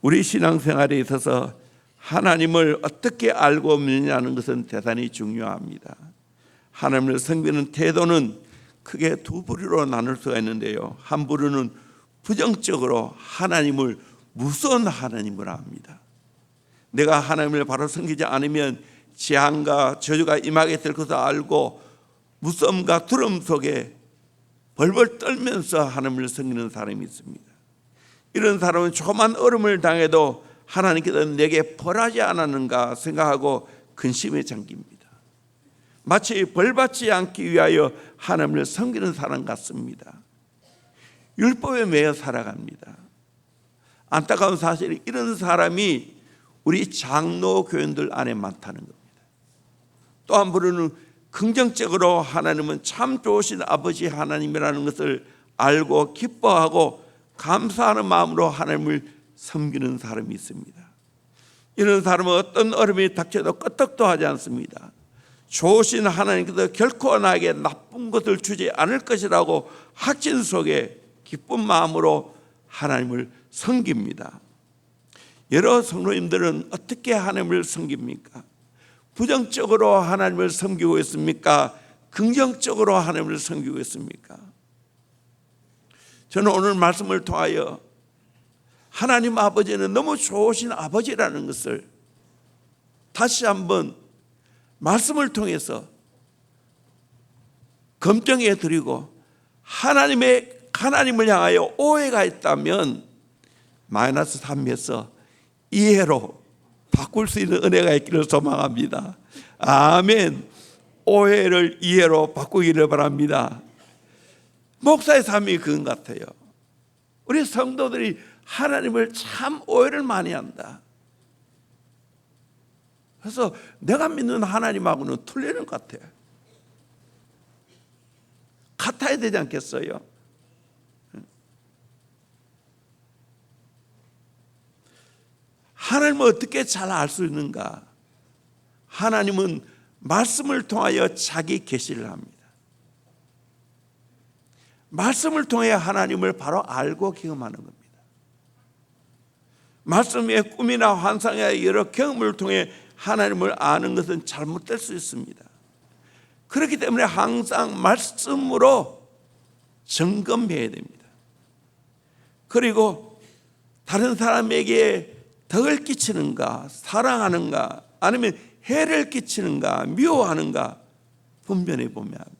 우리 신앙생활에 있어서 하나님을 어떻게 알고 믿느냐는 것은 대단히 중요합니다. 하나님을 섬기는 태도는 크게 두 부류로 나눌 수가 있는데요. 한 부류는 부정적으로 하나님을 무서운 하나님을 압니다. 내가 하나님을 바로 섬기지 않으면 재앙과 저주가 임하게 될 것을 알고 무서움과 두려움 속에 벌벌 떨면서 하나님을 섬기는 사람이 있습니다. 이런 사람은 조그만 어려움을 당해도 하나님께서 내게 벌하지 않았는가 생각하고 근심에 잠깁니다. 마치 벌받지 않기 위하여 하나님을 섬기는 사람 같습니다. 율법에 매여 살아갑니다. 안타까운 사실이 이런 사람이 우리 장로 교인들 안에 많다는 겁니다. 또 한 부류는 긍정적으로 하나님은 참 좋으신 아버지 하나님이라는 것을 알고 기뻐하고 감사하는 마음으로 하나님을 섬기는 사람이 있습니다. 이런 사람은 어떤 어려움이 닥쳐도 끄떡도 하지 않습니다. 좋으신 하나님께서 결코 나에게 나쁜 것을 주지 않을 것이라고 확신 속에 기쁜 마음으로 하나님을 섬깁니다. 여러 성도님들은 어떻게 하나님을 섬깁니까? 부정적으로 하나님을 섬기고 있습니까? 긍정적으로 하나님을 섬기고 있습니까? 저는 오늘 말씀을 통하여 하나님 아버지는 너무 좋으신 아버지라는 것을 다시 한번 말씀을 통해서 검증해 드리고, 하나님을 향하여 오해가 있다면 마이너스 3에서 이해로 바꿀 수 있는 은혜가 있기를 소망합니다. 아멘. 오해를 이해로 바꾸기를 바랍니다. 목사의 삶이 그건 같아요. 우리 성도들이 하나님을 참 오해를 많이 한다. 그래서 내가 믿는 하나님하고는 틀리는 것 같아요. 같아야 되지 않겠어요? 하나님을 어떻게 잘 알 수 있는가? 하나님은 말씀을 통하여 자기 계시를 합니다. 말씀을 통해 하나님을 바로 알고 경험하는 겁니다. 말씀의 꿈이나 환상의 여러 경험을 통해 하나님을 아는 것은 잘못될 수 있습니다. 그렇기 때문에 항상 말씀으로 점검해야 됩니다. 그리고 다른 사람에게 덕을 끼치는가, 사랑하는가, 아니면 해를 끼치는가, 미워하는가 분별해 보면 합니다.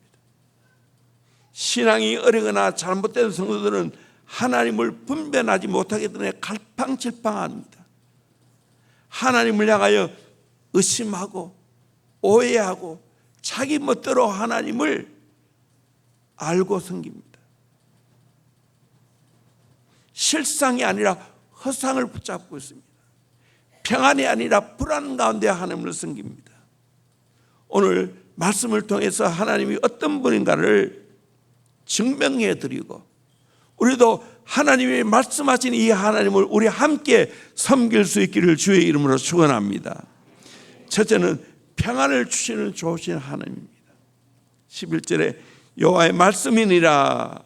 신앙이 어리거나 잘못된 성도들은 하나님을 분별하지 못하기 때문에 갈팡질팡합니다. 하나님을 향하여 의심하고 오해하고 자기 멋대로 하나님을 알고 섬깁니다. 실상이 아니라 허상을 붙잡고 있습니다. 평안이 아니라 불안 가운데 하나님을 섬깁니다. 오늘 말씀을 통해서 하나님이 어떤 분인가를 증명해 드리고, 우리도 하나님이 말씀하신 이 하나님을 우리 함께 섬길 수 있기를 주의 이름으로 축원합니다. 첫째는 평안을 주시는 좋으신 하나님입니다. 11절에 여호와의 말씀이니라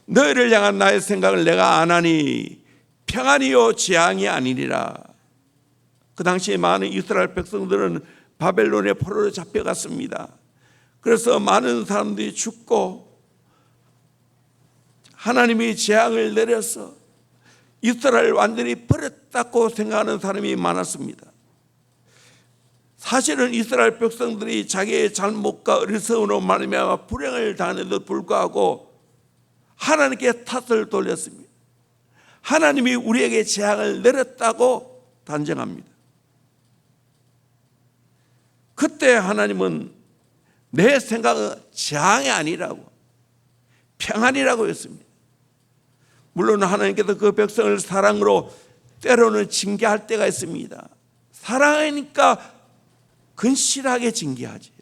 너희를 향한 나의 생각을 내가 아나니 평안이요 재앙이 아니니라. 그 당시에 많은 이스라엘 백성들은 바벨론의 포로로 잡혀갔습니다. 그래서 많은 사람들이 죽고 하나님이 재앙을 내려서 이스라엘을 완전히 버렸다고 생각하는 사람이 많았습니다. 사실은 이스라엘 백성들이 자기의 잘못과 어리석음으로 말미암아 불행을 당했는데도 불구하고 하나님께 탓을 돌렸습니다. 하나님이 우리에게 재앙을 내렸다고 단정합니다. 그때 하나님은 내 생각은 재앙이 아니라고, 평안이라고 했습니다. 물론 하나님께서 그 백성을 사랑으로 때로는 징계할 때가 있습니다. 사랑하니까 근실하게 징계하지요.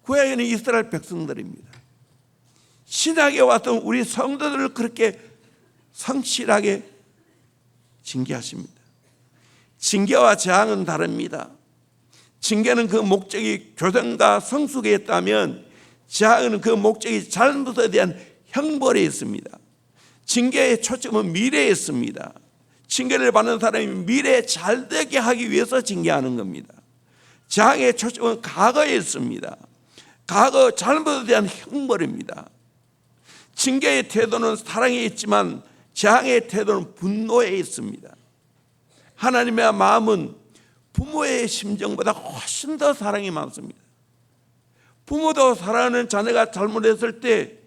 구약에는 이스라엘 백성들입니다. 신약에 왔던 우리 성도들을 그렇게 성실하게 징계하십니다. 징계와 재앙은 다릅니다. 징계는 그 목적이 교정과 성숙에 있다면, 재앙은 그 목적이 잘못에 대한 형벌에 있습니다. 징계의 초점은 미래에 있습니다. 징계를 받는 사람이 미래에 잘되게 하기 위해서 징계하는 겁니다. 재앙의 초점은 과거에 있습니다. 과거 잘못에 대한 형벌입니다. 징계의 태도는 사랑에 있지만 재앙의 태도는 분노에 있습니다. 하나님의 마음은 부모의 심정보다 훨씬 더 사랑이 많습니다. 부모도 사랑하는 자녀가 잘못했을 때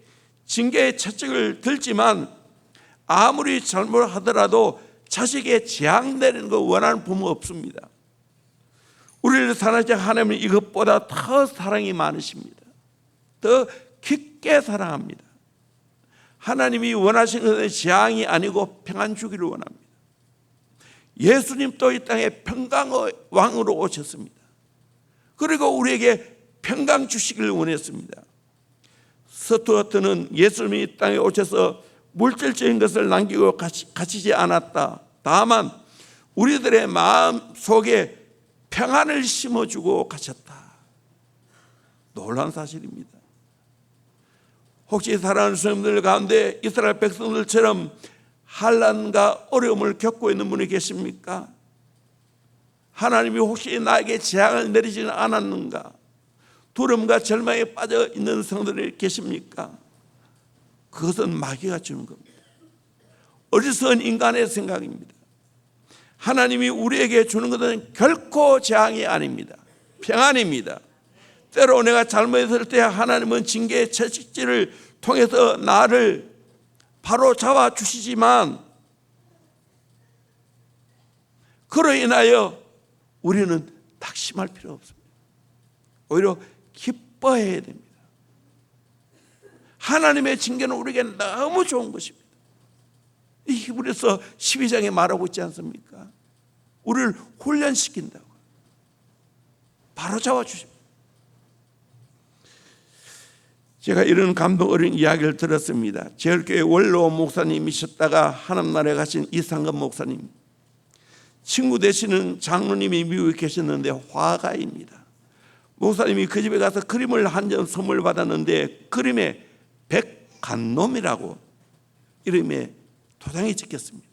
징계의 채찍을 들지만 아무리 잘못하더라도 자식의 재앙 내리는 거 원하는 부모 없습니다. 우리를 사랑하신 하나님은 이것보다 더 사랑이 많으십니다. 더 깊게 사랑합니다. 하나님이 원하시는 것은 재앙이 아니고 평안 주기를 원합니다. 예수님도 이 땅에 평강의 왕으로 오셨습니다. 그리고 우리에게 평강 주시기를 원했습니다. 스튜어트는 예수님이 이 땅에 오셔서 물질적인 것을 남기고 가시지 않았다. 다만 우리들의 마음 속에 평안을 심어주고 가셨다. 놀라운 사실입니다. 혹시 사랑하는 성도들 가운데 이스라엘 백성들처럼 환난과 어려움을 겪고 있는 분이 계십니까? 하나님이 혹시 나에게 재앙을 내리지는 않았는가? 두려움과 절망에 빠져 있는 성도들이 계십니까? 그것은 마귀가 주는 겁니다. 어리석은 인간의 생각입니다. 하나님이 우리에게 주는 것은 결코 재앙이 아닙니다. 평안입니다. 때로 내가 잘못했을 때 하나님은 징계의 채찍질을 통해서 나를 바로 잡아주시지만 그로 인하여 우리는 낙심할 필요 없습니다. 오히려 기뻐해야 됩니다. 하나님의 징계는 우리에게 너무 좋은 것입니다. 이 히브리서 12장에 말하고 있지 않습니까? 우리를 훈련시킨다고. 바로 잡아주십니다. 제가 이런 감동 어린 이야기를 들었습니다. 제일교회 원로 목사님이셨다가 하나님나라에 가신 이상근 목사님, 친구 되시는 장로님이 미국에 계셨는데 화가입니다. 목사님이 그 집에 가서 그림을 한 점 선물 받았는데 그림에 백간놈이라고 이름에 도장이 찍혔습니다.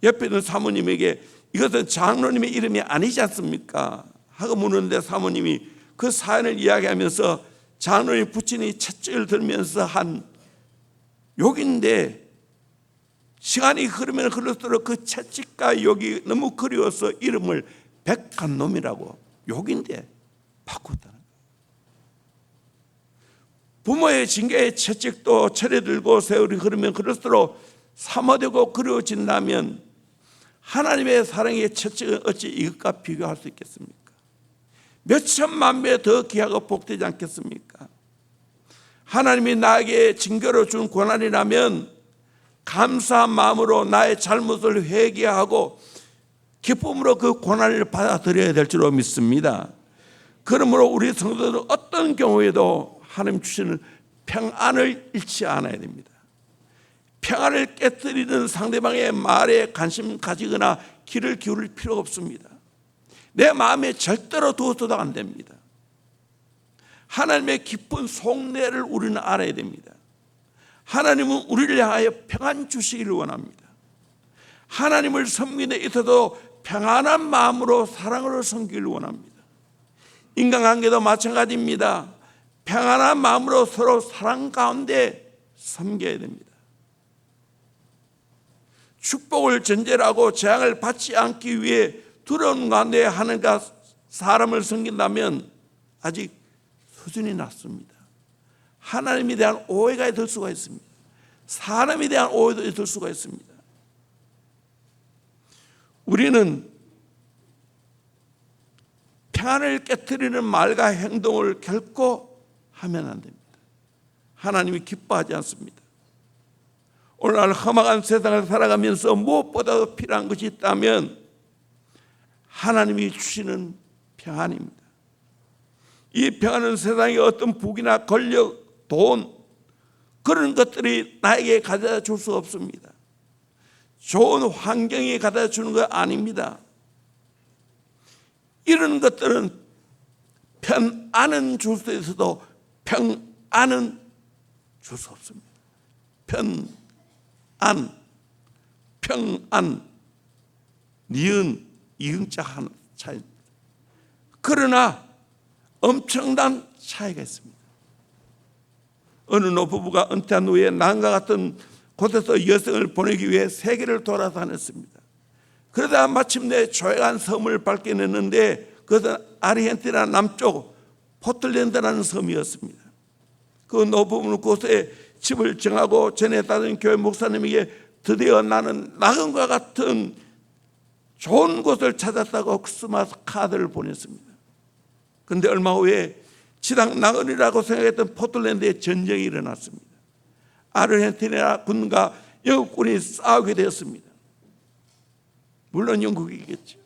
옆에 있는 사모님에게 이것은 장로님의 이름이 아니지 않습니까? 하고 묻는데 사모님이 그 사연을 이야기하면서 장로님 부친이 채찍을 들면서 한 욕인데 시간이 흐르면 흐를수록 그 채찍과 욕이 너무 그리워서 이름을 백간놈이라고 욕인데 바꿨다는 거예요. 부모의 징계의 채찍도 철에 들고 세월이 흐르면 흐를수록 사모되고 그리워진다면 하나님의 사랑의 채찍은 어찌 이것과 비교할 수 있겠습니까? 몇 천만 배 더 귀하고 복되지 않겠습니까? 하나님이 나에게 징계로 준 고난이라면 감사한 마음으로 나의 잘못을 회개하고 기쁨으로 그 고난을 받아들여야 될 줄로 믿습니다. 그러므로 우리 성도들은 어떤 경우에도 하나님 주시는 평안을 잃지 않아야 됩니다. 평안을 깨뜨리는 상대방의 말에 관심 가지거나 귀를 기울일 필요가 없습니다. 내 마음에 절대로 두어서도 안 됩니다. 하나님의 깊은 속내를 우리는 알아야 됩니다. 하나님은 우리를 향하여 평안 주시기를 원합니다. 하나님을 섬기는 데 있어도 평안한 마음으로 사랑으로 섬기기를 원합니다. 인간관계도 마찬가지입니다. 평안한 마음으로 서로 사랑 가운데 섬겨야 됩니다. 축복을 전제로 하고 재앙을 받지 않기 위해 두려운 가운데 하나님과 사람을 섬긴다면 아직 수준이 낮습니다. 하나님에 대한 오해가 될 수가 있습니다. 사람에 대한 오해도 있을 수가 있습니다. 우리는 평안을 깨트리는 말과 행동을 결코 하면 안 됩니다. 하나님이 기뻐하지 않습니다. 오늘날 험악한 세상을 살아가면서 무엇보다도 필요한 것이 있다면 하나님이 주시는 평안입니다. 이 평안은 세상의 어떤 부귀나 권력, 돈 그런 것들이 나에게 가져다 줄 수 없습니다. 좋은 환경이 가져다 주는 거 아닙니다. 이런 것들은 편안은 줄 수 있어도 평안은 줄 수 없습니다. 평안, 니은, 이응자 하나 차이입니다. 그러나 엄청난 차이가 있습니다. 어느 노부부가 은퇴한 후에 난과 같은 곳에서 여성을 보내기 위해 세계를 돌아다녔습니다. 그러다 마침내 조용한 섬을 발견했는데 그것은 아르헨티나 남쪽 포틀랜드라는 섬이었습니다. 그 노부부는 그곳에 집을 정하고 전에 다른 교회 목사님에게 드디어 나는 낙원과 같은 좋은 곳을 찾았다고 크리스마스 카드를 보냈습니다. 그런데 얼마 후에 지당 낙원이라고 생각했던 포틀랜드에 전쟁이 일어났습니다. 아르헨티나 군과 영국군이 싸우게 되었습니다. 물론 영국이겠죠.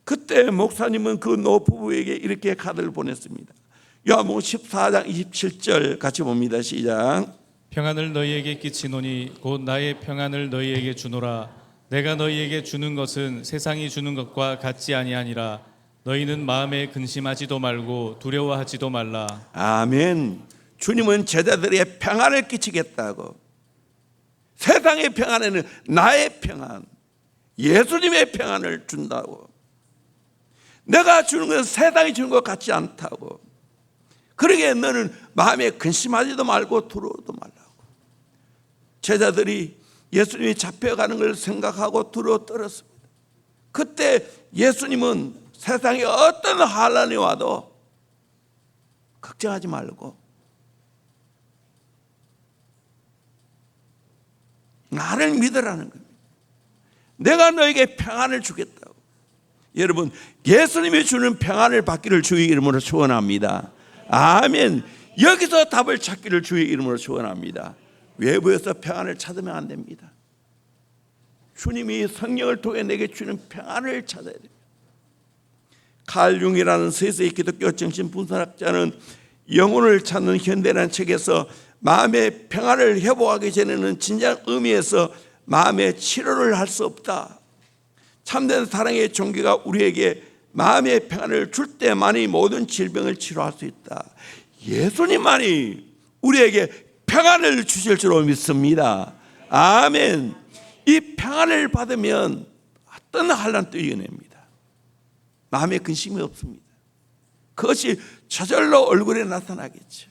그때 목사님은 그 노부부에게 이렇게 카드를 보냈습니다. 요한복음 14장 27절 같이 봅니다. 시작. 평안을 너희에게 끼치노니 곧 나의 평안을 너희에게 주노라. 내가 너희에게 주는 것은 세상이 주는 것과 같지 아니하니라. 너희는 마음에 근심하지도 말고 두려워하지도 말라. 아멘. 주님은 제자들에게 평안을 끼치겠다고. 세상의 평안에는 나의 평안, 예수님의 평안을 준다고. 내가 주는 것은 세상이 주는 것 같지 않다고. 그러기에 너는 마음에 근심하지도 말고 두려워도 말라고. 제자들이 예수님이 잡혀가는 걸 생각하고 두려워 떨었습니다. 그때 예수님은 세상에 어떤 환난이 와도 걱정하지 말고 나를 믿으라는 겁니다. 내가 너에게 평안을 주겠다고. 여러분, 예수님이 주는 평안을 받기를 주의 이름으로 축원합니다. 아멘. 여기서 답을 찾기를 주의 이름으로 축원합니다. 외부에서 평안을 찾으면 안 됩니다. 주님이 성령을 통해 내게 주는 평안을 찾아야 됩니다. 칼 융이라는 스위스의 기독교 정신분석학자는 영혼을 찾는 현대라는 책에서 마음의 평안을 회복하기 전에는 진정 의미에서 마음의 치료를 할 수 없다. 참된 사랑의 종교가 우리에게 마음의 평안을 줄 때만이 모든 질병을 치료할 수 있다. 예수님만이 우리에게 평안을 주실 줄로 믿습니다. 아멘. 이 평안을 받으면 어떤 환난도 이겨냅니다. 마음에 근심이 없습니다. 그것이 저절로 얼굴에 나타나겠죠.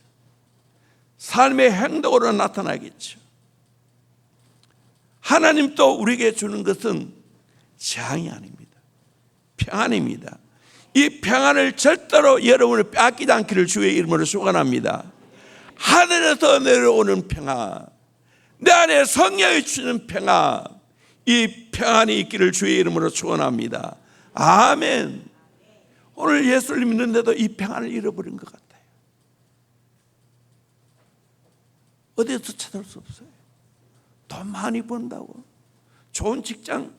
삶의 행동으로 나타나겠죠. 하나님 또 우리에게 주는 것은 재앙이 아닙니다. 평안입니다. 이 평안을 절대로 여러분을 빼앗기지 않기를 주의 이름으로 축원합니다. 하늘에서 내려오는 평안, 내 안에 성령이 주는 평안, 이 평안이 있기를 주의 이름으로 축원합니다. 아멘. 오늘 예수를 믿는데도 이 평안을 잃어버린 것 같아요. 어디에서 찾을 수 없어요. 돈 많이 번다고, 좋은 직장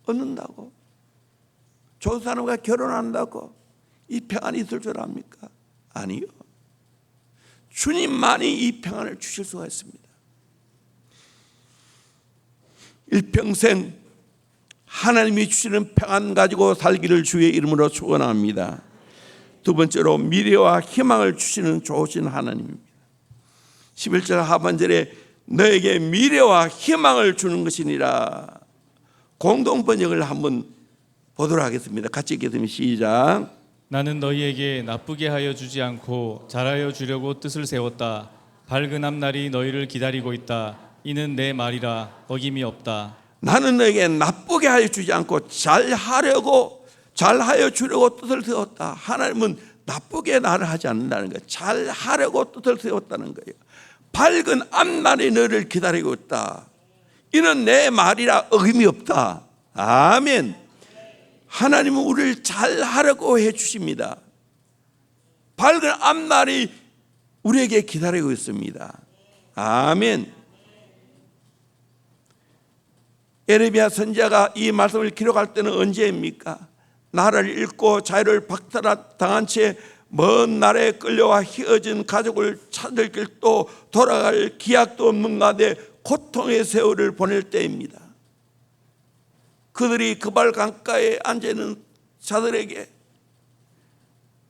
얻는다고, 좋은 사람과 결혼한다고 이 평안이 있을 줄 압니까? 아니요. 주님만이 이 평안을 주실 수가 있습니다. 일평생 하나님이 주시는 평안 가지고 살기를 주의 이름으로 축원합니다. 두 번째로 미래와 희망을 주시는 좋으신 하나님입니다. 11절 하반절에 너에게 미래와 희망을 주는 것이니라. 공동 번역을 한번 보도록 하겠습니다. 같이 읽겠습니다. 시작. 나는 너희에게 나쁘게 하여 주지 않고 잘하여 주려고 뜻을 세웠다. 밝은 앞날이 너희를 기다리고 있다. 이는 내 말이라 어김이 없다. 나는 너에게 나쁘게 하여 주지 않고 잘하여 주려고 뜻을 세웠다. 하나님은 나쁘게 나를 하지 않는다는 거예요. 잘하려고 뜻을 세웠다는 거예요. 밝은 앞날이 너를 기다리고 있다. 이는 내 말이라 어김이 없다. 아멘. 하나님은 우리를 잘하려고 해주십니다. 밝은 앞날이 우리에게 기다리고 있습니다. 아멘. 에레미야 선지자가 이 말씀을 기록할 때는 언제입니까? 나라를 잃고 자유를 박탈당한 채 먼 나라에 끌려와 휘어진 가족을 찾을 길도 돌아갈 기약도 없는 가운데 고통의 세월을 보낼 때입니다. 그들이 그발 강가에 앉아있는 자들에게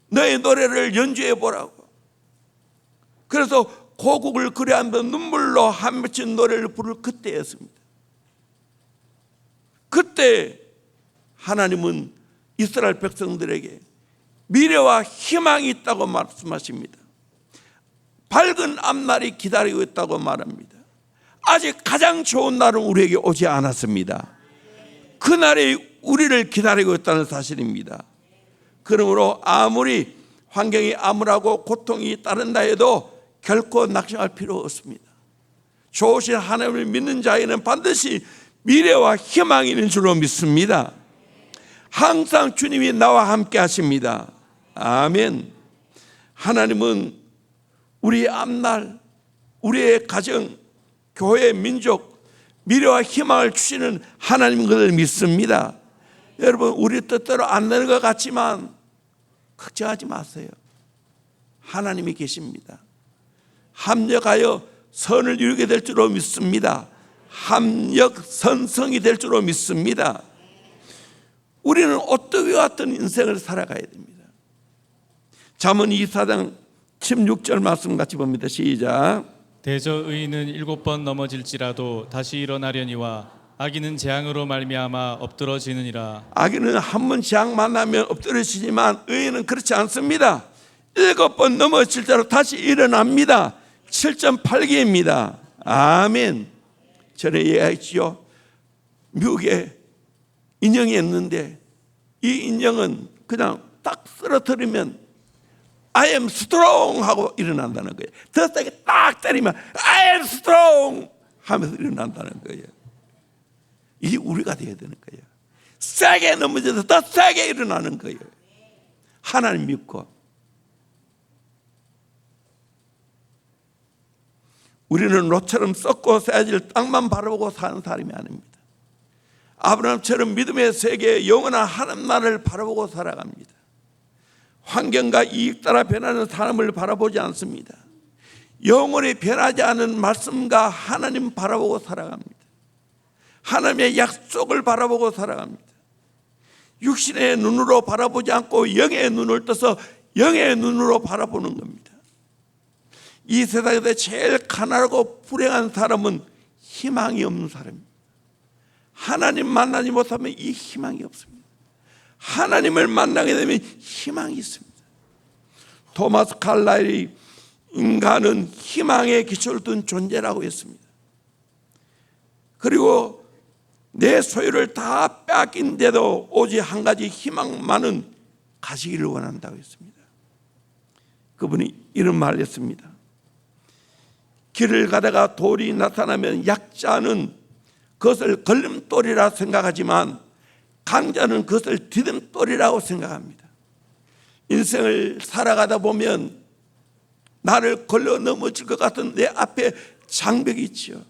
너의 노래를 연주해 보라고, 그래서 고국을 그려하며 눈물로 한맺힌 노래를 부를 그때였습니다. 그때 하나님은 이스라엘 백성들에게 미래와 희망이 있다고 말씀하십니다. 밝은 앞날이 기다리고 있다고 말합니다. 아직 가장 좋은 날은 우리에게 오지 않았습니다. 그날이 우리를 기다리고 있다는 사실입니다. 그러므로 아무리 환경이 암울하고 고통이 따른다 해도 결코 낙심할 필요 없습니다. 좋으신 하나님을 믿는 자에는 반드시 미래와 희망이 있는 줄로 믿습니다. 항상 주님이 나와 함께 하십니다. 아멘. 하나님은 우리의 앞날, 우리의 가정, 교회, 민족, 미래와 희망을 주시는 하나님인 것을 믿습니다. 여러분, 우리 뜻대로 안 되는 것 같지만 걱정하지 마세요. 하나님이 계십니다. 합력하여 선을 이루게 될 줄로 믿습니다. 합력 선성이 될 줄로 믿습니다. 우리는 오뚜기 같은 인생을 살아가야 됩니다. 잠언 24장 16절 말씀 같이 봅니다. 시작. 대저 의인은 7번 넘어질지라도 다시 일어나려니와 악인은 재앙으로 말미암아 엎드러지느니라. 악인은 한 번 재앙 만나면 엎드러지지만 의인은 그렇지 않습니다. 7번 넘어질지라도 다시 일어납니다. 7.8기입니다. 아멘. 전에 얘기했지요. 미국에 인형이 있는데 이 인형은 그냥 딱 쓰러뜨리면 I am strong 하고 일어난다는 거예요. 더 세게 딱 때리면 I am strong 하면서 일어난다는 거예요. 이게 우리가 되어야 되는 거예요. 세게 넘어져서 더 세게 일어나는 거예요. 하나님 믿고. 우리는 롯처럼 썩고 쇠질 땅만 바라보고 사는 사람이 아닙니다. 아브라함처럼 믿음의 세계에 영원한 하나님 나라를 바라보고 살아갑니다. 환경과 이익 따라 변하는 사람을 바라보지 않습니다. 영원히 변하지 않은 말씀과 하나님 바라보고 살아갑니다. 하나님의 약속을 바라보고 살아갑니다. 육신의 눈으로 바라보지 않고 영의 눈을 떠서 영의 눈으로 바라보는 겁니다. 이 세상에서 제일 가난하고 불행한 사람은 희망이 없는 사람입니다. 하나님 만나지 못하면 이 희망이 없습니다. 하나님을 만나게 되면 희망이 있습니다. 토마스 칼라일이 인간은 희망에 기초를 둔 존재라고 했습니다. 그리고 내 소유를 다 뺏긴데도 오직 한 가지 희망만은 가시기를 원한다고 했습니다. 그분이 이런 말을 했습니다. 길을 가다가 돌이 나타나면 약자는 그것을 걸림돌이라 생각하지만 강자는 그것을 디딤돌이라고 생각합니다. 인생을 살아가다 보면 나를 걸려 넘어질 것 같은 내 앞에 장벽이 있죠.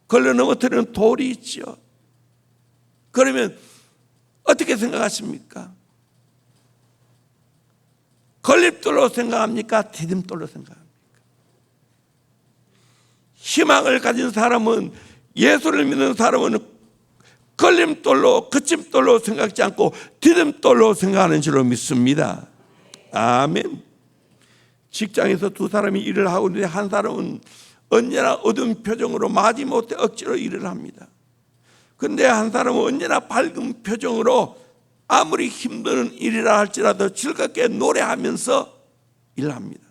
걸려 넘어뜨리는 돌이 있죠. 그러면 어떻게 생각하십니까? 걸림돌로 생각합니까? 디딤돌로 생각합니까? 희망을 가진 사람은, 예수를 믿는 사람은 걸림돌로, 거침돌로 생각하지 않고 디딤돌로 생각하는 줄로 믿습니다. 아멘. 직장에서 두 사람이 일을 하고 있는데 한 사람은 언제나 어두운 표정으로 마지못해 억지로 일을 합니다. 그런데 한 사람은 언제나 밝은 표정으로 아무리 힘든 일이라 할지라도 즐겁게 노래하면서 일합니다.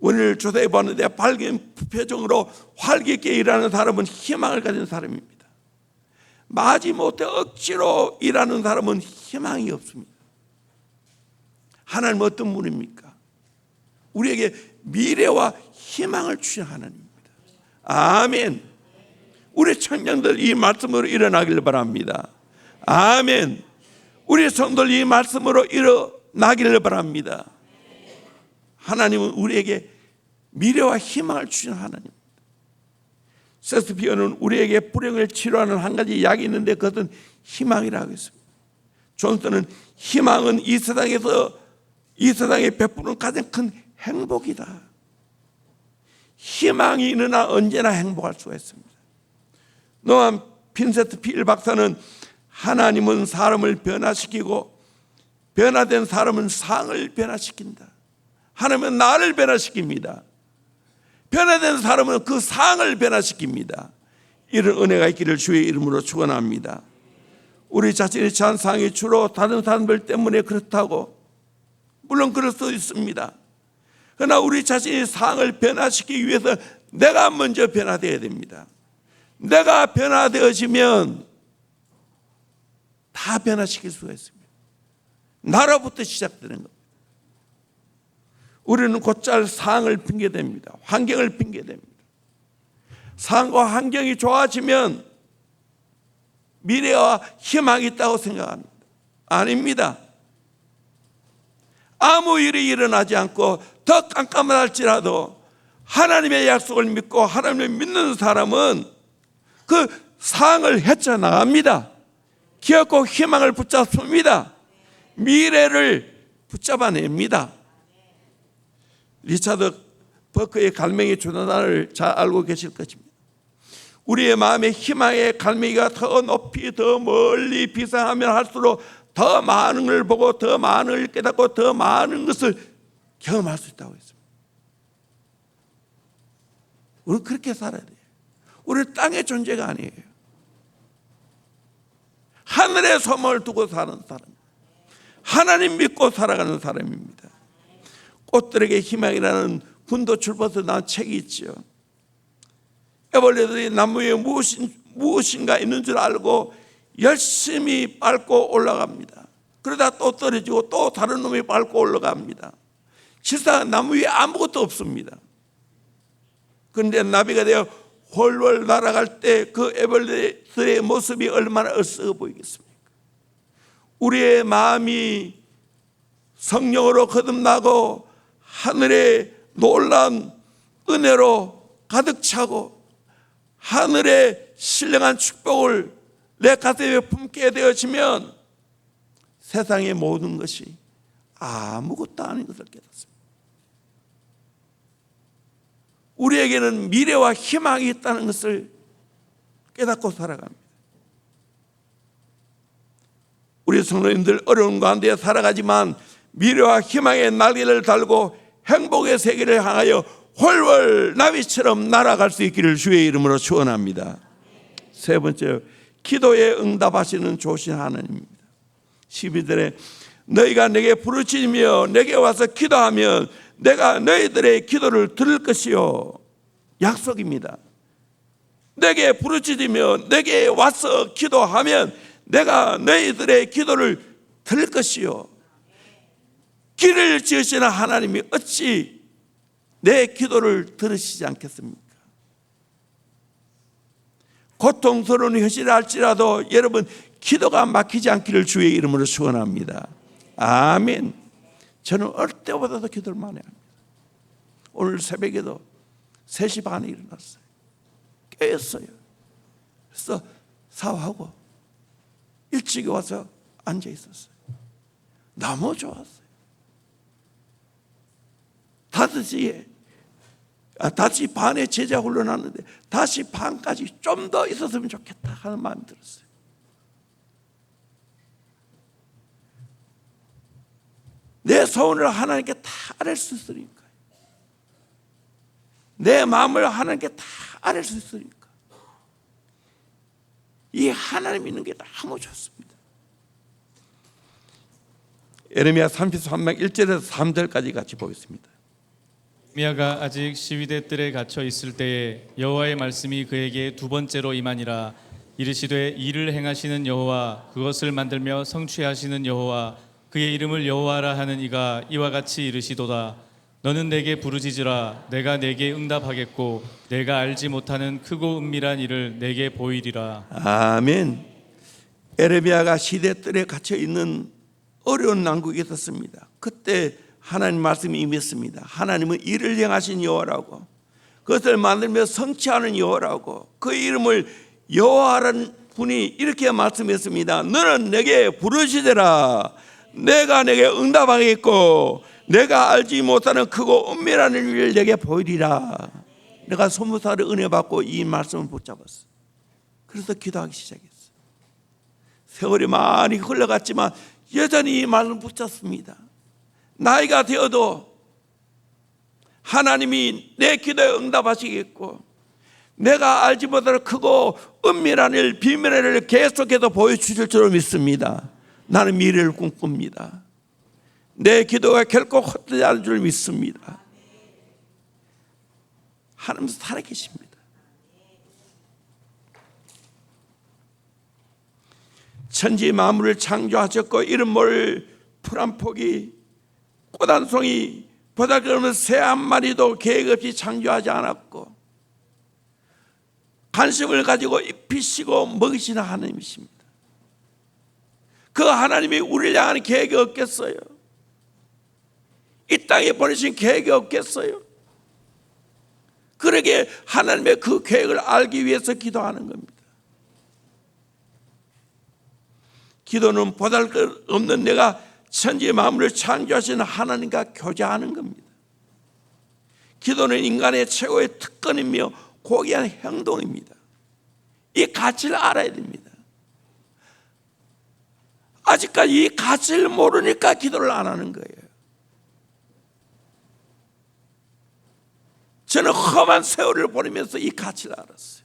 오늘 조사해 봤는데 밝은 표정으로 활기있게 일하는 사람은 희망을 가진 사람입니다. 마지못해 억지로 일하는 사람은 희망이 없습니다. 하나님은 어떤 분입니까? 우리에게 미래와 희망을 주신 하나님입니다. 아멘. 우리 청년들 이 말씀으로 일어나길 바랍니다. 아멘. 우리 성도들 이 말씀으로 일어나기를 바랍니다. 하나님은 우리에게 미래와 희망을 주신 하나님입니다. 셰익스피어는 우리에게 불행을 치료하는 한 가지 약이 있는데 그것은 희망이라고 했습니다. 존슨은 희망은 이 세상에 베푸는 가장 큰 행복이다. 희망이 있는 한 언제나 행복할 수가 있습니다. 노암 빈세트 필 박사는 하나님은 사람을 변화시키고 변화된 사람은 상을 변화시킨다. 하나님은 나를 변화시킵니다. 변화된 사람은 그 상을 변화시킵니다. 이런 은혜가 있기를 주의 이름으로 축원합니다. 우리 자신이 처한 상황이 주로 다른 사람들 때문에 그렇다고, 물론 그럴 수 있습니다. 그러나 우리 자신이 상황을 변화시키기 위해서 내가 먼저 변화되어야 됩니다. 내가 변화되어지면 다 변화시킬 수가 있습니다. 나로부터 시작되는 겁니다. 우리는 곧잘 상황을 핑계댑니다. 환경을 핑계댑니다. 상황과 환경이 좋아지면 미래와 희망이 있다고 생각합니다. 아닙니다. 아무 일이 일어나지 않고 더 깜깜할지라도 하나님의 약속을 믿고 하나님을 믿는 사람은 그 상황을 헤쳐나갑니다. 기억고 희망을 붙잡습니다. 미래를 붙잡아냅니다. 리차드 버크의 갈매기 주단을 잘 알고 계실 것입니다. 우리의 마음의 희망의 갈매기가 더 높이 더 멀리 비상하면 할수록 더 많은 걸 보고 더 많은 걸 깨닫고 더 많은 것을 경험할 수 있다고 했습니다. 우리는 그렇게 살아야 돼요. 우리는 땅의 존재가 아니에요. 하늘의 소망을 두고 사는 사람, 하나님 믿고 살아가는 사람입니다. 꽃들에게 희망이라는 군도 출판에서 나온 책이 있죠. 애벌레들이 나무 위에 무엇인가 있는 줄 알고 열심히 밟고 올라갑니다. 그러다 또 떨어지고 또 다른 놈이 밟고 올라갑니다. 실상 나무 위에 아무것도 없습니다. 그런데 나비가 되어 훨훨 날아갈 때 그 애벌레들의 모습이 얼마나 어리석어 보이겠습니까? 우리의 마음이 성령으로 거듭나고 하늘의 놀라운 은혜로 가득 차고 하늘의 신령한 축복을 내 가슴에 품게 되어지면 세상의 모든 것이 아무것도 아닌 것을 깨닫습니다. 우리에게는 미래와 희망이 있다는 것을 깨닫고 살아갑니다. 우리 성도님들 어려운 가운데 살아가지만 미래와 희망의 날개를 달고 행복의 세계를 향하여 훨훨 나비처럼 날아갈 수 있기를 주의 이름으로 축원합니다. 세 번째, 기도에 응답하시는 좋으신 하나님입니다. 12절에 너희가 내게 부르짖으며 내게 와서 기도하면 내가 너희들의 기도를 들을 것이요. 약속입니다. 내게 부르짖으며 내게 와서 기도하면 내가 너희들의 기도를 들을 것이요. 길을 지으시는 하나님이 어찌 내 기도를 들으시지 않겠습니까? 고통스러운 현실을 할지라도 여러분 기도가 막히지 않기를 주의 이름으로 축원합니다. 아멘. 저는 어릴 때보다도 기도를 많이 합니다. 오늘 새벽에도 3시 반에 일어났어요. 깨었어요. 그래서 샤워하고 일찍 와서 앉아 있었어요. 너무 좋았어요. 5시 반에 제자 훈련하는데 5시 반까지 좀 더 있었으면 좋겠다 하는 마음이 들었어요. 내 소원을 하나님께 다 아뢰 수 있으니까, 내 마음을 하나님께 다 아뢰 수 있으니까 이 하나님 있는 게 너무 좋습니다. 예레미야 33장 1절에서 3절까지 같이 보겠습니다. 미야가 아직 시위대 뜰에 갇혀 있을 때에 여호와의 말씀이 그에게 두 번째로 임하니라. 이르시되 이를 행하시는 여호와, 그것을 만들며 성취하시는 여호와, 그의 이름을 여호와라 하는 이가 이와 같이 이르시도다. 너는 내게 부르짖으라. 내가 내게 응답하겠고 내가 알지 못하는 크고 은밀한 일을 내게 보이리라. 아멘. 예레미야가 시대 뜰에 갇혀 있는 어려운 난국에 있었습니다. 그때 하나님 말씀이 임했습니다. 하나님은 이를 행하신 여호와라고, 그것을 만들며 성취하는 여호와라고, 그 이름을 여호와라는 분이 이렇게 말씀했습니다. 너는 내게 부르짖으라. 내가 내게 응답하겠고 내가 알지 못하는 크고 은밀한 일을 내게 보이리라. 내가 소무사를 은혜 받고 이 말씀을 붙잡았어. 그래서 기도하기 시작했어. 세월이 많이 흘러갔지만 여전히 이 말을 붙잡습니다. 나이가 되어도 하나님이 내 기도에 응답하시겠고 내가 알지 못하는 크고 은밀한 일, 비밀의 일을 계속해서 보여주실 줄 믿습니다. 나는 미래를 꿈꿉니다. 내 기도가 결코 헛되지 않을 줄 믿습니다. 하나님 살아계십니다. 천지 만물을 창조하셨고 이름 모를 풀 한 폭이 꽃 한 송이 보다그러면 새 한 마리도 계획 없이 창조하지 않았고 관심을 가지고 입히시고 먹이시는 하나님이십니다. 그 하나님이 우리를 향하는 계획이 없겠어요? 이 땅에 보내신 계획이 없겠어요? 그러기에 하나님의 그 계획을 알기 위해서 기도하는 겁니다. 기도는 보잘것없는 내가 천지 만물을 창조하시는 하나님과 교제하는 겁니다. 기도는 인간의 최고의 특권이며 고귀한 행동입니다. 이 가치를 알아야 됩니다. 아직까지 이 가치를 모르니까 기도를 안 하는 거예요. 저는 험한 세월을 보내면서 이 가치를 알았어요.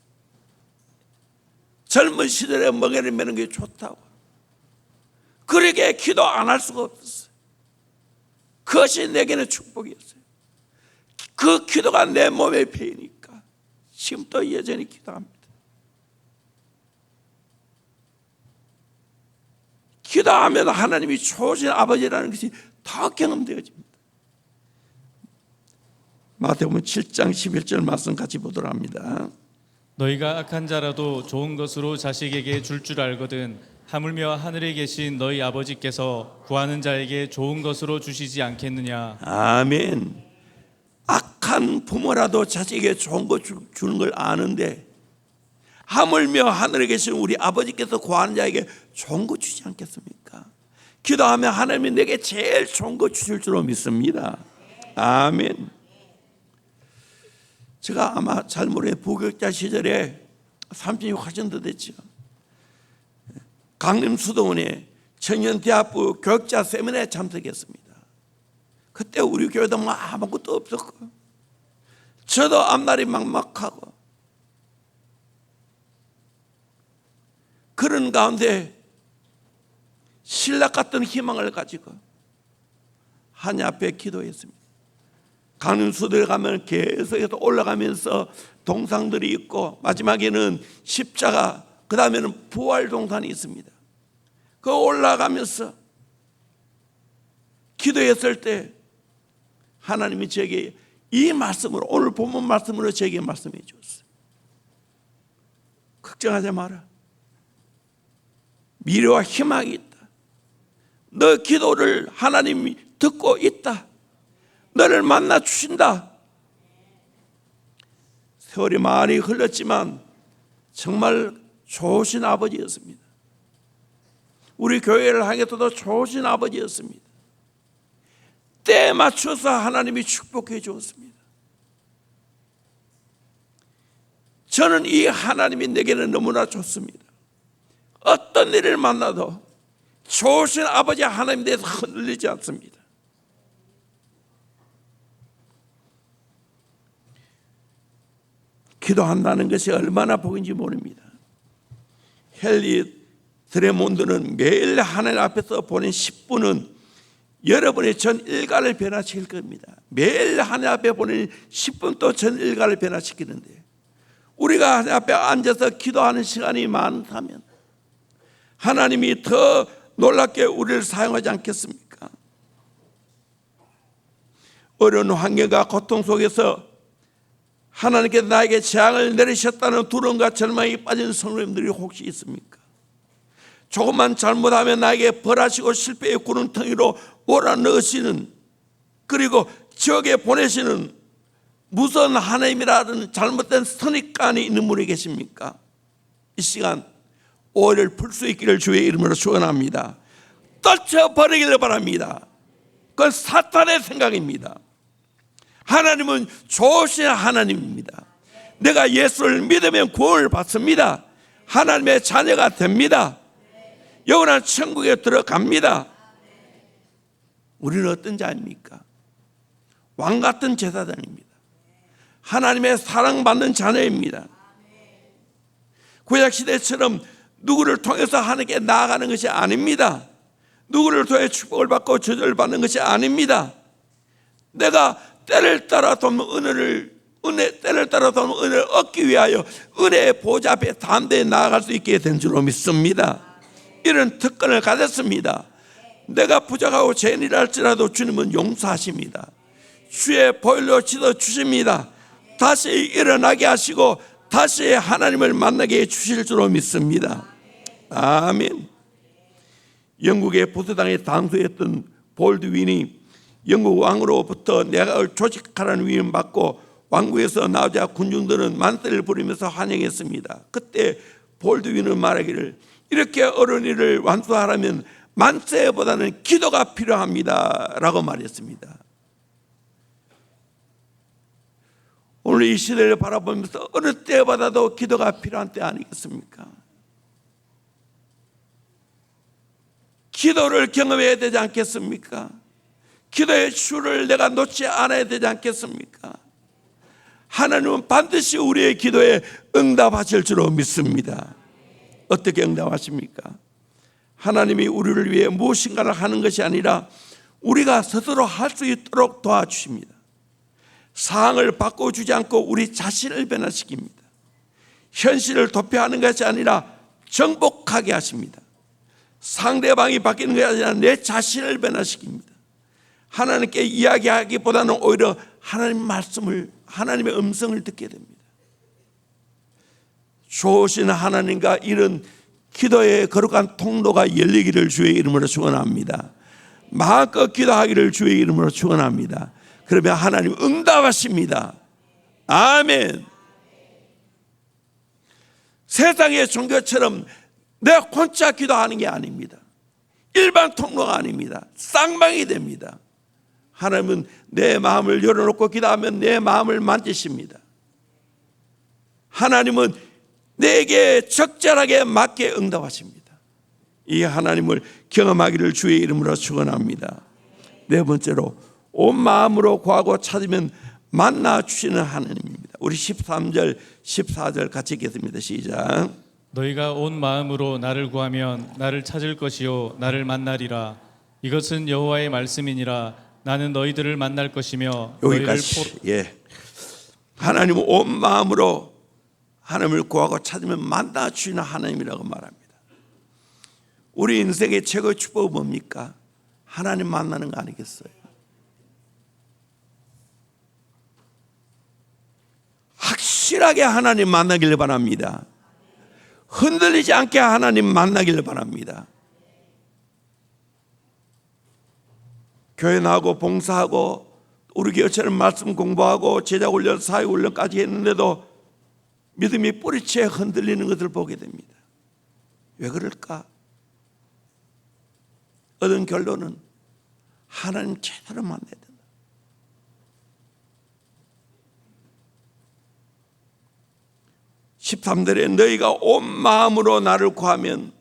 젊은 시절에 멍에를 매는 게 좋다고. 그러기에 기도 안 할 수가 없었어요. 그것이 내게는 축복이었어요. 그 기도가 내 몸에 배이니까 지금도 여전히 기도합니다. 기도하면 하나님이 좋으신 아버지라는 것이 더 경험되어집니다. 마태복음 7장 11절 말씀 같이 보도록 합니다. 너희가 악한 자라도 좋은 것으로 자식에게 줄 알거든 하물며 하늘에 계신 너희 아버지께서 구하는 자에게 좋은 것으로 주시지 않겠느냐. 아멘. 악한 부모라도 자식에게 좋은 거 주는 걸 아는데 하물며 하늘에 계신 우리 아버지께서 구하는 자에게 좋은 거 주지 않겠습니까? 기도하면 하나님이 내게 제일 좋은 거 주실 줄로 믿습니다. 아멘. 제가 아마 잘 모르게 부교육자 시절에 36학년도 됐죠. 강림 수도원에 청년대학부 교육자 세미나에 참석했습니다. 그때 우리 교회도 뭐 아무것도 없었고 저도 앞날이 막막하고 그런 가운데 신락 같은 희망을 가지고 하나님 앞에 기도했습니다. 강림수도에 가면 계속해서 올라가면서 동상들이 있고 마지막에는 십자가, 그 다음에는 부활 동산이 있습니다. 그 올라가면서 기도했을 때 하나님이 제게 이 말씀으로, 오늘 본문 말씀으로 제게 말씀해 주었어요. 걱정하지 마라. 미래와 희망이 있다. 너 기도를 하나님이 듣고 있다. 너를 만나 주신다. 세월이 많이 흘렀지만 정말 좋으신 아버지였습니다. 우리 교회를 향해서도 좋으신 아버지였습니다. 때에 맞춰서 하나님이 축복해 주었습니다. 저는 이 하나님이 내게는 너무나 좋습니다. 어떤 일을 만나도 좋으신 아버지 하나님에 대해서 흔들리지 않습니다. 기도한다는 것이 얼마나 복인지 모릅니다. 헨리 드레몬드는 매일 하나님 앞에서 보낸 10분은 여러분의 전 일가를 변화시킬 겁니다. 매일 하나님 앞에 보낸 10분 또 전 일가를 변화시키는데 우리가 하나님 앞에 앉아서 기도하는 시간이 많다면 하나님이 더 놀랍게 우리를 사용하지 않겠습니까? 어려운 환경과 고통 속에서 하나님께서 나에게 재앙을 내리셨다는 두려움과 절망에 빠진 성도님들이 혹시 있습니까? 조금만 잘못하면 나에게 벌하시고 실패의 구렁텅이로 몰아넣으시는, 그리고 지옥에 보내시는 무서운 하나님이라는 잘못된 선입관이 있는 분이 계십니까? 이 시간 오해를 풀 수 있기를 주의 이름으로 축원합니다. 떨쳐버리기를 바랍니다. 그건 사탄의 생각입니다. 하나님은 좋으신 하나님입니다. 내가 예수를 믿으면 구원을 받습니다. 하나님의 자녀가 됩니다. 영원한 천국에 들어갑니다. 우리는 어떤 자입니까? 왕같은 제사장입니다. 하나님의 사랑받는 자녀입니다. 구약시대처럼 누구를 통해서 하나님께 나아가는 것이 아닙니다. 누구를 통해 축복을 받고 저주를 받는 것이 아닙니다. 내가 때를 따라 돕는 때를 따라 돕는 은혜를 얻기 위하여 은혜의 보좌 앞에 담대히 나아갈 수 있게 된 줄로 믿습니다. 이런 특권을 가졌습니다. 내가 부족하고 죄인이라 할지라도 주님은 용서하십니다. 주의 보혈로 씻어 주십니다. 다시 일어나게 하시고 다시 하나님을 만나게 해 주실 줄로 믿습니다. 아멘. 영국의 보수당의 당수였던 볼드윈이 영국 왕으로부터 내각을 조직하라는 위임을 받고 왕궁에서 나오자 군중들은 만세를 부리면서 환영했습니다. 그때 볼드윈은 말하기를, 이렇게 어려운 일을 완수하려면 만세보다는 기도가 필요합니다 라고 말했습니다. 오늘 이 시대를 바라보면서 어느 때보다도 기도가 필요한 때 아니겠습니까? 기도를 경험해야 되지 않겠습니까? 기도의 수를 내가 놓지 않아야 되지 않겠습니까? 하나님은 반드시 우리의 기도에 응답하실 줄로 믿습니다. 어떻게 응답하십니까? 하나님이 우리를 위해 무엇인가를 하는 것이 아니라 우리가 스스로 할 수 있도록 도와주십니다. 상황을 바꿔주지 않고 우리 자신을 변화시킵니다. 현실을 도피하는 것이 아니라 정복하게 하십니다. 상대방이 바뀌는 것이 아니라 내 자신을 변화시킵니다. 하나님께 이야기하기보다는 오히려 하나님의 음성을 듣게 됩니다. 좋으신 하나님과 이런 기도의 거룩한 통로가 열리기를 주의 이름으로 축원합니다. 마음껏 기도하기를 주의 이름으로 축원합니다. 그러면 하나님 응답하십니다. 아멘. 세상의 종교처럼 내 혼자 기도하는 게 아닙니다. 일반 통로가 아닙니다. 쌍방이 됩니다. 하나님은 내 마음을 열어놓고 기도하면 내 마음을 만지십니다. 하나님은 내게 적절하게 맞게 응답하십니다. 이 하나님을 경험하기를 주의 이름으로 축원합니다. 네 번째로 온 마음으로 구하고 찾으면 만나 주시는 하나님입니다. 우리 13절 14절 같이 읽겠습니다. 시작. 너희가 온 마음으로 나를 구하면 나를 찾을 것이요 나를 만나리라. 이것은 여호와의 말씀이니라. 나는 너희들을 만날 것이며 여기까지. 하나님은 온 마음으로 하나님을 구하고 찾으면 만나 주시는 하나님이라고 말합니다. 우리 인생의 최고의 축복은 뭡니까? 하나님 만나는 거 아니겠어요? 확실하게 하나님 만나기를 바랍니다. 흔들리지 않게 하나님 만나기를 바랍니다. 교회 나가고 봉사하고 우리 교회처럼 말씀 공부하고 제자훈련, 사회훈련까지 했는데도 믿음이 뿌리채 흔들리는 것을 보게 됩니다. 왜 그럴까? 얻은 결론은 하나님 제대로 만나야 된다. (13절에) 너희가 온 마음으로 나를 구하면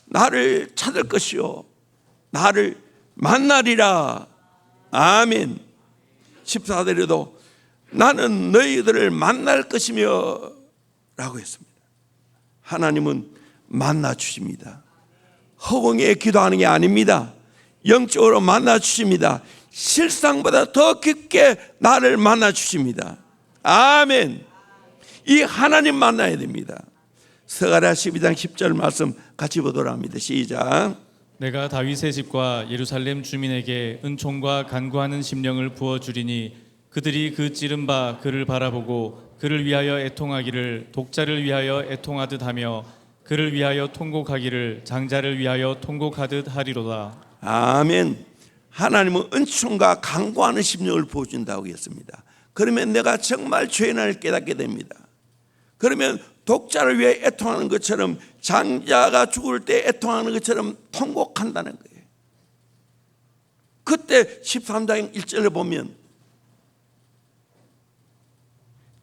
나를 찾을 것이요 나를 만나리라. 아멘. 14절에도 나는 너희들을 만날 것이며 라고 했습니다. 하나님은 만나 주십니다. 허공에 기도하는 게 아닙니다. 영적으로 만나 주십니다. 실상보다 더 깊게 나를 만나 주십니다. 아멘. 이 하나님 만나야 됩니다. 스가랴 12장 10절 말씀 같이 보도록 합니다. 시작. 내가 다윗의 집과 예루살렘 주민에게 은총과 간구하는 심령을 부어주리니 그들이 그 찌른 바 그를 바라보고 그를 위하여 애통하기를 독자를 위하여 애통하듯 하며 그를 위하여 통곡하기를 장자를 위하여 통곡하듯 하리로다. 아멘. 하나님은 은총과 간구하는 심령을 부어준다고 했습니다. 그러면 내가 정말 죄인을 깨닫게 됩니다. 그러면 독자를 위해 애통하는 것처럼, 장자가 죽을 때 애통하는 것처럼 통곡한다는 거예요. 그때 13장 1절을 보면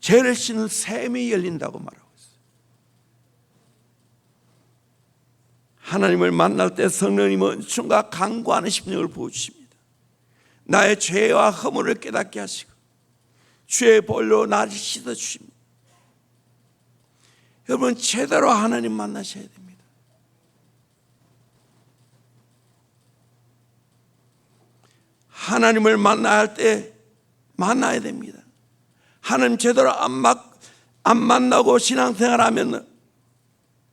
죄를 씻는 샘이 열린다고 말하고 있어요. 하나님을 만날 때 성령님은 은총과 간구하는 심령을 부어주십니다. 나의 죄와 허물을 깨닫게 하시고 주의 볼로 나를 씻어주십니다. 여러분 제대로 하나님 만나셔야 됩니다. 하나님을 만나야 할 때 만나야 됩니다. 하나님 제대로 안 만나고 신앙생활하면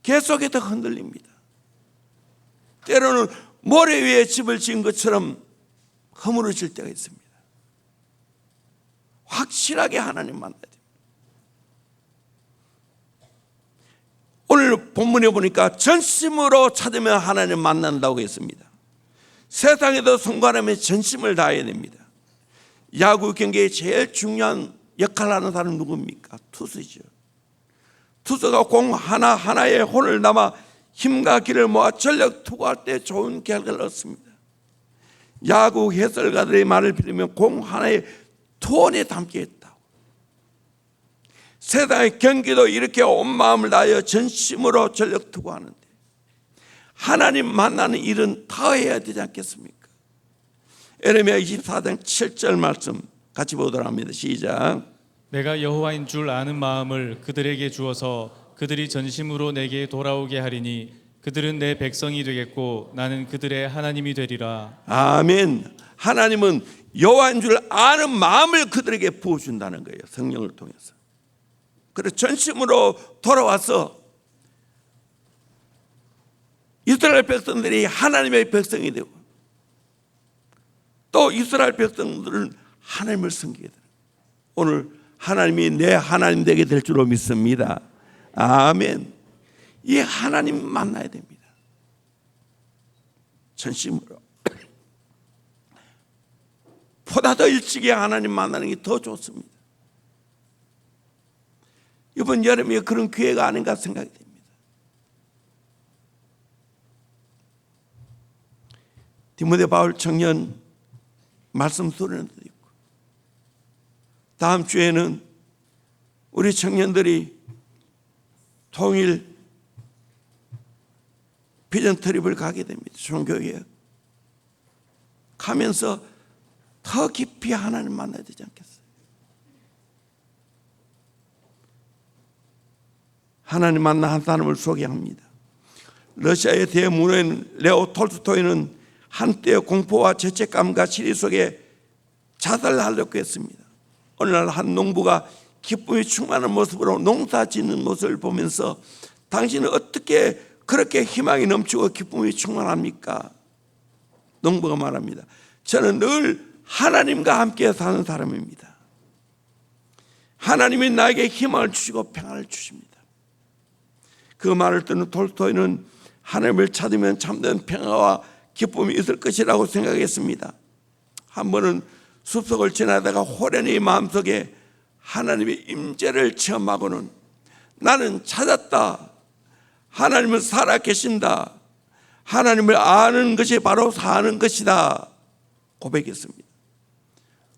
계속해서 흔들립니다. 때로는 모래 위에 집을 지은 것처럼 허물어질 때가 있습니다. 확실하게 하나님 만나야 됩니다. 오늘 본문에 보니까 전심으로 찾으면 하나님 만난다고 했습니다. 세상에도 성공하려면 전심을 다해야 됩니다. 야구 경기에 제일 중요한 역할을 하는 사람은 누굽니까? 투수죠. 투수가 공 하나하나에 혼을 담아 힘과 기를 모아 전력 투구할 때 좋은 결과를 얻습니다. 야구 해설가들의 말을 빌리면 공 하나에 톤에 담겠다고. 세상의 경기도 이렇게 온 마음을 다하여 전심으로 전력 투구하는데 하나님 만나는 일은 더 해야 되지 않겠습니까? 에레미야 24장 7절 말씀 같이 보도록 합니다. 시작. 내가 여호와인 줄 아는 마음을 그들에게 주어서 그들이 전심으로 내게 돌아오게 하리니 그들은 내 백성이 되겠고 나는 그들의 하나님이 되리라. 아멘. 하나님은 여호와인 줄 아는 마음을 그들에게 부어준다는 거예요. 성령을 통해서. 그래서 전심으로 돌아와서 이스라엘 백성들이 하나님의 백성이 되고 또 이스라엘 백성들은 하나님을 섬기게 돼요. 오늘 하나님이 내 하나님 되게 될 줄로 믿습니다. 아멘. 이 하나님 만나야 됩니다. 전심으로. 보다 더 일찍이 하나님 만나는 게 더 좋습니다. 이번 여름에 그런 기회가 아닌가 생각이 됩니다. 디모데 바울 청년 말씀 수련회도 있고 다음 주에는 우리 청년들이 통일 비전 트립을 가게 됩니다. 종교에 가면서 더 깊이 하나님 만나야 되지 않겠어요? 하나님 만나 한 사람을 소개합니다. 러시아의 대문호인 레오 톨스토이는 한때의 공포와 죄책감과 시리 속에 자살하려고 했습니다. 어느 날 한 농부가 기쁨이 충만한 모습으로 농사 짓는 모습을 보면서 당신은 어떻게 그렇게 희망이 넘치고 기쁨이 충만합니까? 농부가 말합니다. 저는 늘 하나님과 함께 사는 사람입니다. 하나님이 나에게 희망을 주시고 평안을 주십니다. 그 말을 듣는 톨스토이는 하나님을 찾으면 참된 평화와 기쁨이 있을 것이라고 생각했습니다. 한 번은 숲속을 지나다가 호련히 마음속에 하나님의 임재를 체험하고는 나는 찾았다. 하나님은 살아계신다. 하나님을 아는 것이 바로 사는 것이다. 고백했습니다.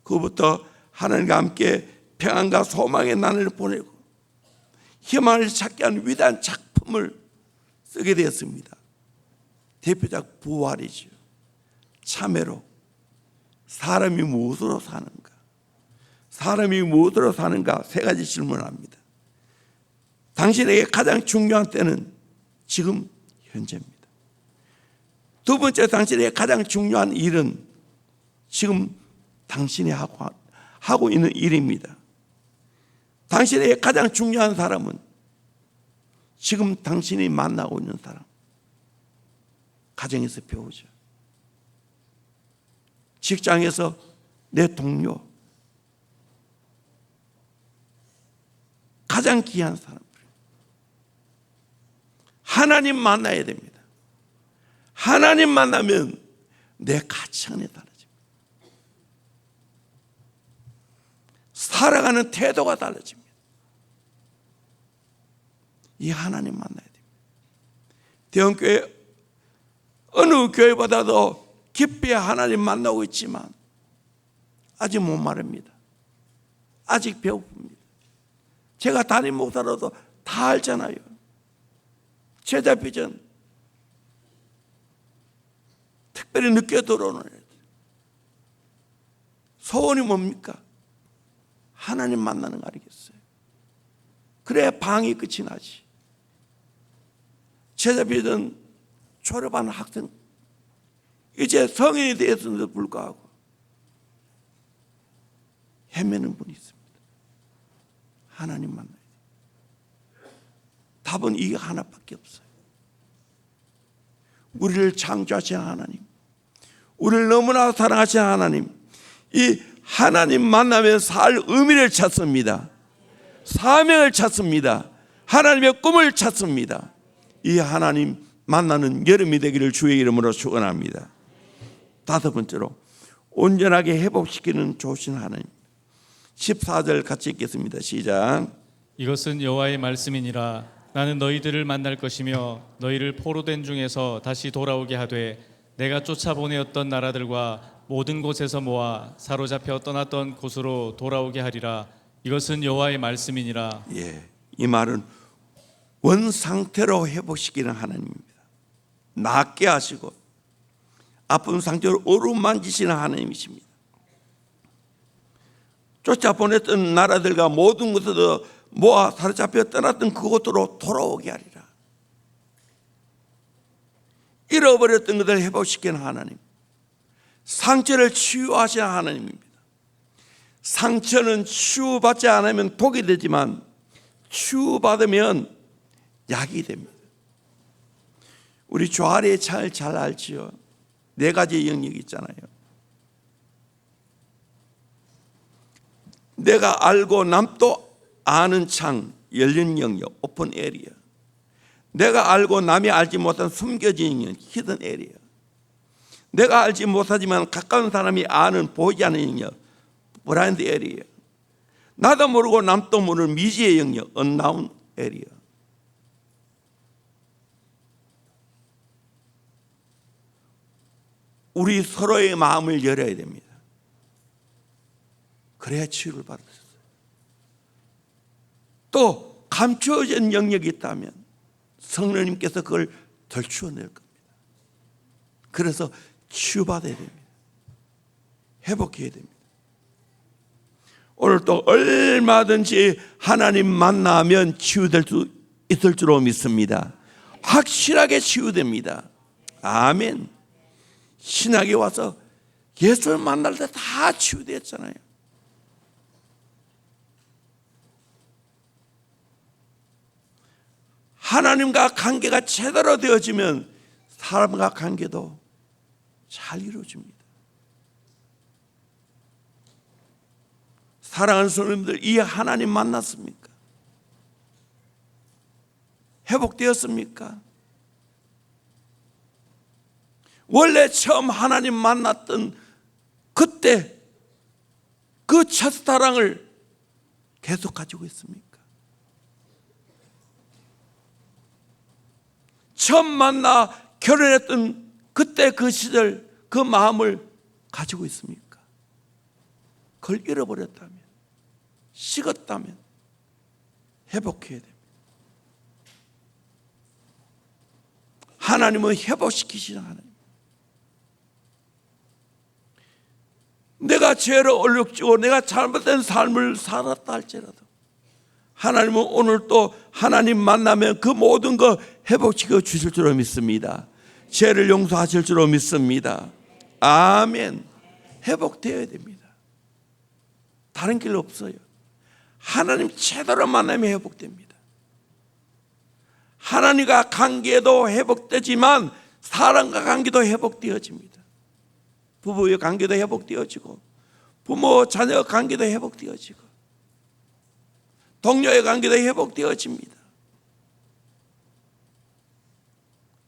그부터 하나님과 함께 평안과 소망의 나날을 보내고 희망을 찾게 하는 위대한 작품을 쓰게 되었습니다. 대표작 부활이죠. 참회로 사람이 무엇으로 사는가? 사람이 무엇으로 사는가? 세 가지 질문을 합니다. 당신에게 가장 중요한 때는 지금 현재입니다. 두 번째, 당신에게 가장 중요한 일은 지금 당신이 하고 있는 일입니다. 당신에게 가장 중요한 사람은 지금 당신이 만나고 있는 사람. 가정에서 배우죠. 직장에서 내 동료. 가장 귀한 사람들. 하나님 만나야 됩니다. 하나님 만나면 내 가치관이 달라집니다. 살아가는 태도가 달라집니다. 이 하나님 만나야 됩니다. 대형교회 어느 교회보다도 깊이 하나님 만나고 있지만 아직 못 말합니다. 아직 배고픕니다. 제가 담임 목사로도 다 알잖아요. 제자 비전 특별히 늦게 들어오는 애들. 소원이 뭡니까? 하나님 만나는 거 아니겠어요? 그래야 방이 끝이 나지. 제자비는 졸업한 학생, 이제 성인이 되었음에도 불구하고 헤매는 분이 있습니다. 하나님 만나야 돼요. 답은 이 하나밖에 없어요. 우리를 창조하신 하나님, 우리를 너무나 사랑하신 하나님, 이 하나님 만나면 살 의미를 찾습니다. 사명을 찾습니다. 하나님의 꿈을 찾습니다. 이 하나님 만나는 여름이 되기를 주의 이름으로 축원합니다. 다섯 번째로 온전하게 회복시키는 좋으신 하나님. 14절 같이 읽겠습니다. 시작. 이것은 여호와의 말씀이니라. 나는 너희들을 만날 것이며 너희를 포로된 중에서 다시 돌아오게 하되 내가 쫓아보내었던 나라들과 모든 곳에서 모아 사로잡혀 떠났던 곳으로 돌아오게 하리라. 이것은 여호와의 말씀이니라. 예, 이 말은 원 상태로 회복시키는 하나님입니다. 낫게 하시고 아픈 상태로 어루만지시는 하나님이십니다. 쫓아보냈던 나라들과 모든 곳에서 모아 사로잡혀 떠났던 그곳으로 돌아오게 하리라. 잃어버렸던 것을 회복시키는 하나님, 상처를 치유하시는 하나님입니다. 상처는 치유받지 않으면 독이 되지만 치유받으면 약이 됩니다. 우리 조아리의 창을 잘 알지요. 네 가지 영역이 있잖아요. 내가 알고 남도 아는 창, 열린 영역, 오픈 에리어. 내가 알고 남이 알지 못한 숨겨진 영역, 히든 에리어. 내가 알지 못하지만 가까운 사람이 아는 보이지 않는 영역, 브라인드 에리어. 나도 모르고 남도 모르는 미지의 영역, 언나운 에리어. 우리 서로의 마음을 열어야 됩니다. 그래야 치유를 받을 수 있어요. 또 감추어진 영역이 있다면 성령님께서 그걸 덜추어낼 겁니다. 그래서 치유받아야 됩니다. 회복해야 됩니다. 오늘 또 얼마든지 하나님 만나면 치유될 수 있을 줄로 믿습니다. 확실하게 치유됩니다. 아멘. 신학에 와서 예수를 만날 때 다 치유됐잖아요. 하나님과 관계가 제대로 되어지면 사람과 관계도 잘 이루어집니다. 사랑하는 성도님들, 이 하나님 만났습니까? 회복되었습니까? 원래 처음 하나님 만났던 그때 그 첫사랑을 계속 가지고 있습니까? 처음 만나 결혼했던 그때 그 시절 그 마음을 가지고 있습니까? 그걸 잃어버렸다면, 식었다면 회복해야 됩니다. 하나님은 회복시키시는 하나님. 내가 죄로 얼룩지고 내가 잘못된 삶을 살았다 할지라도 하나님은 오늘 또 하나님 만나면 그 모든 거 회복시켜 주실 줄로 믿습니다. 죄를 용서하실 줄로 믿습니다. 아멘. 회복되어야 됩니다. 다른 길 없어요. 하나님 제대로 만나면 회복됩니다. 하나님과 관계도 회복되지만 사람과 관계도 회복되어집니다. 부부의 관계도 회복되어지고 부모 자녀 관계도 회복되어지고 동료의 관계도 회복되어집니다.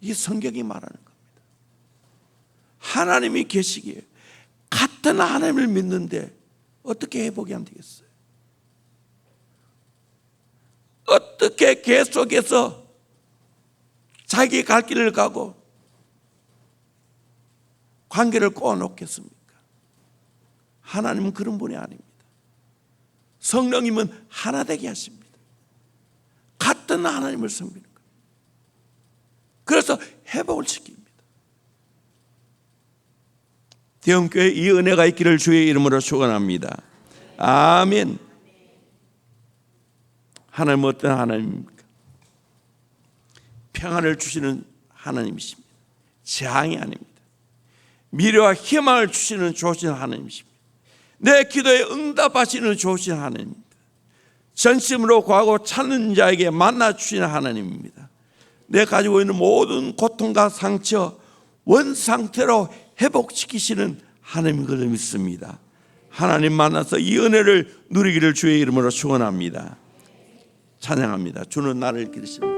이 성경이 말하는 겁니다. 하나님이 계시기에 같은 하나님을 믿는데 어떻게 회복이 안 되겠어요? 어떻게 계속해서 자기 갈 길을 가고 관계를 꼬아놓겠습니까? 하나님은 그런 분이 아닙니다. 성령님은 하나 되게 하십니다. 같은 하나님을 섬기는 거예요. 그래서 회복을 시킵니다. 대형교회 이 은혜가 있기를 주의 이름으로 축원합니다. 아멘. 하나님은 어떤 하나님입니까? 평안을 주시는 하나님이십니다. 재앙이 아닙니다. 미래와 희망을 주시는 좋으신 하나님이십니다. 내 기도에 응답하시는 좋으신 하나님입니다. 전심으로 구하고 찾는 자에게 만나 주시는 하나님입니다. 내가 가지고 있는 모든 고통과 상처 원상태로 회복시키시는 하나님인 것을 믿습니다. 하나님 만나서 이 은혜를 누리기를 주의 이름으로 축원합니다. 찬양합니다. 주는 나를 기르십니다.